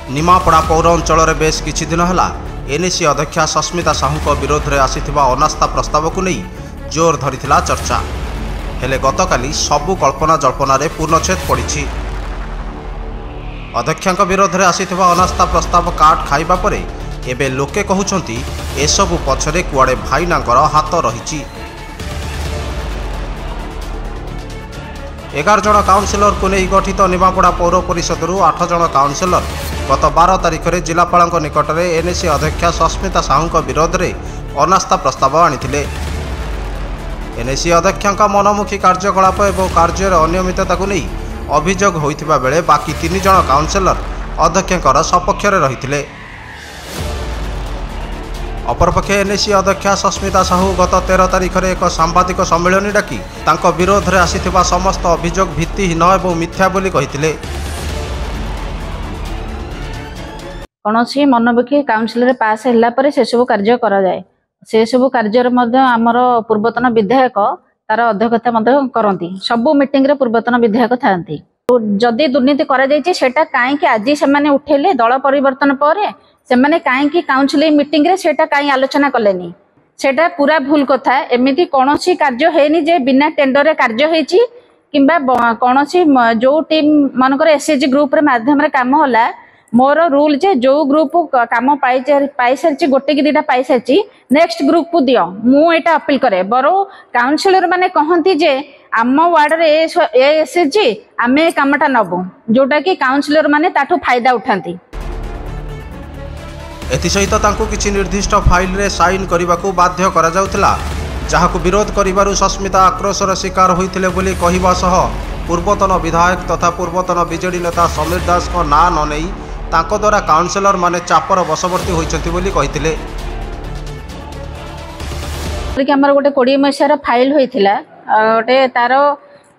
निमापड़ा पौर अंचल में बेश किछि दिन है एनएसी अध्यक्षा सस्मिता साहू विरोध में आसीथिबा अनास्था प्रस्ताव को नहीं जोर धरिथिला चर्चा हेले गतकाली सबु कल्पना जल्पना रे पूर्णछेद पड़ी। अध्यक्षा विरोध में आसीथिबा अनास्था प्रस्ताव काट खाइबा परे एबे लोके कहउछंती एसबु पछरे कुआडे भाईनांकर हाथ रही। 11 जन काउंसिलर को नहीं गठित निमापड़ा पौर परिषद 8 जन काउंसिलर गत 12 तारिख में जिलापाल निकट में एनएसी अध्यक्षा सस्मिता साहू विरोध में अनास्था प्रस्ताव आनिथिले। एनएसी अध्यक्षा मनमुखी कार्यकलाप और कार्य अनियमितता को नहीं अभियोग होइथिबा बेले बाकी 3 जन काउंसिलर अध्यक्षर सपक्ष रही। अपरपक्षे एनएसी अध्यक्षा सस्मिता साहू गत 13 तारिख में एक सांबादिक सम्मेलन डाकी तांको विरोध में आसीथिबा समस्त अभियोग भित्तिहीन और मिथ्या बोली कहिथिले। कौनसी मनमुखी काउंसिल पास है से सब कार्य करा जाए से सब कार्य आमर पूर्वतन विधायक तार अध्यक्षता करती सबू मीटिंग रे पूर्वतन विधायक था जदि दुर्नीति करा कहीं आज से उठेले दल परिवर्तन पर से कहीं काउंसिल मीटिंग रे सेटा कहीं आलोचना कलेनी सेटा पूरा भूल कथा। एमती कौन कार्य है जे बिना टेंडर रे कार्य होईची किंबा कौन जो टीम मानकर एसएचजी ग्रुप रे माध्यम रे काम होला मोर रूल जे जो ग्रुप काम पाई सारी गोटे कि 2टा पाई सारी नेक्स्ट ग्रुप को दियो मु एटा अपील करे बरो काउंसिलर माने कहंती जे आम वार्ड रे एसएचजी आमे कामटा नबु जोटा कि काउंसिलर माने ताठू फायदा उठांती। एथिसहित तांको किछि निर्दिष्ट फाइल रे साइन करबाकू बाध्य करा जाउथला जहाकू विरोध करिबारु सस्मिता आक्रोशर शिकार होइथिले बोली कहिबा सह पूर्वतन विधायक तथा पूर्वतन बीजेडी नेता समीर दास को ना न नै तांको द्वारा काउंसिलर माने चापर बसवर्ती होइछथि बोली कहिथिले। हमर गोटे 20 मसियार फाइल होइथिला गोटे तार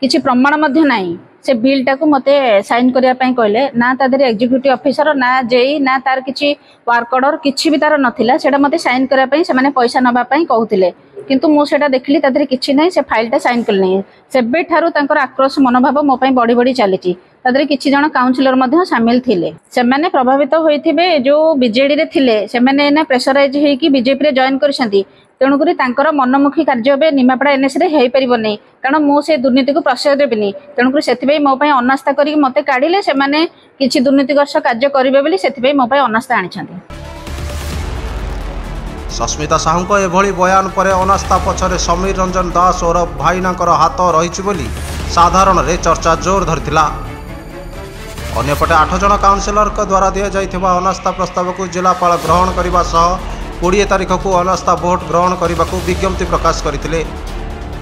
किछि प्रमाण मध्य नाही से बिल टाको मते साइन करिया पई कहले ना तादर एग्जीक्यूटिव ऑफिसर ना जेई ना तार किछि वर्क ऑर्डर किछि भी तार नथिला सेटा मते साइन करिया पई से माने पैसा नबा पई कहउथिले किंतु मो सेटा देखली तादर किछि नै से फाइलटा साइन करले नै सेबे ठारू तांकर आक्रोश मनोभाव मो पई बड़ी बड़ी चलीची तादर किछि जण काउंसिलर मध्य शामिल थिले से माने प्रभावित होइथिबे जो बीजेडी रे थिले से माने ना प्रेशराइज हे कि बीजेपी रे जॉइन करछंती तेणुक मनमुखी कार्य निमापड़ा एनएस रे पार नहीं कारण मुझे दुर्नीति को प्रश्रय देविनी तेणुक से मो अनास्था कर मत काढ़े से किसी दुर्नीतिग्रस्त कार्य करेंगे से मो अनास्था आनी। सस्मिता साहू एभली बयान पर अनास्था पछरे समीर रंजन दास और भाईनांकर हाथ रही साधारण रे चर्चा जोर धरथिला। अन्यपटे 8 जन काउंसिलर द्वारा दि जाइथिबा अनास्था प्रस्ताव को जिलापाल ग्रहण करने सह 20 तारिख को अनास्था भोट ग्रहण करने को विज्ञप्ति प्रकाश करते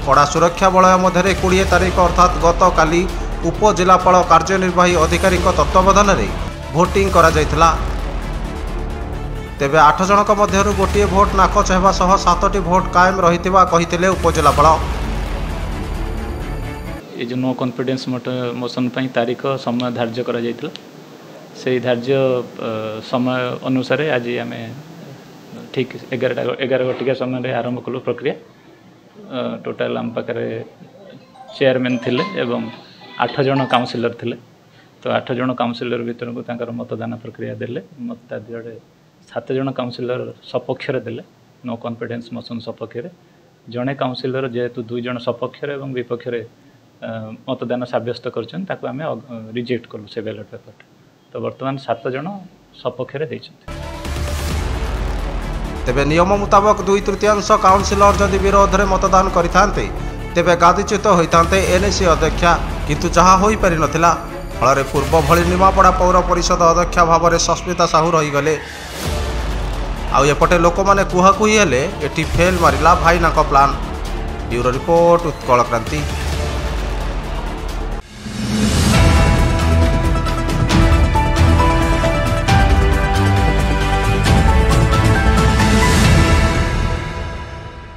कड़ा सुरक्षा बलय मध्य 20 तारिख अर्थात गत काली उपजिलापाल कार्यनिर्वाही अधिकारी तत्वावधान में भोटिंग करा जायथिला। तेबे 8 जनक मध्य गोटे भोट नाकच होगा सह 7टी भोट कायम रही उपजिलापाल। ये जो नो कॉन्फिडेंस मोशन पर तारीख समय धार्य करा जायथिला से धार्य समय अनुसार आज आम ठीक 11 घटिका समय आरंभ कलु प्रक्रिया। टोटाल आम पाखे चेयरमैन थिले एवं 8 जन काउंसिलर थिले तो 8 जन काउंसिलर भीतर को तांकर मतदान प्रक्रिया देले मताधिकार 7 जन काउंसिलर सपक्ष देले नो कॉन्फिडेंस मोशन सपक्ष जड़े काउंसिलर जेहेतु 2 जन सपक्ष एवं विपक्ष मतदान सब्यस्त करछन ताको आमे रिजेक्ट कलु से बैलेट पेपर तो वर्तमान 7 जन सपक्ष देइछन। तेबे नियम मुताबक 2/3 काउंसिलर जदि विरोध में मतदान करिथांते तेबे गादीच्युत होइथांते एनएसी अध्यक्षा किंतु जहा होई पारि नथिला फल पूर्व भली निमापड़ा पौर परिषद अध्यक्षा भाव में सस्मिता साहू रहीगले। आउ एपटे लोक मैंने कुहाकुही हेले एटी फेल मारिला भाईनांक प्लान। ब्यूरो रिपोर्ट उत्कल क्रांति।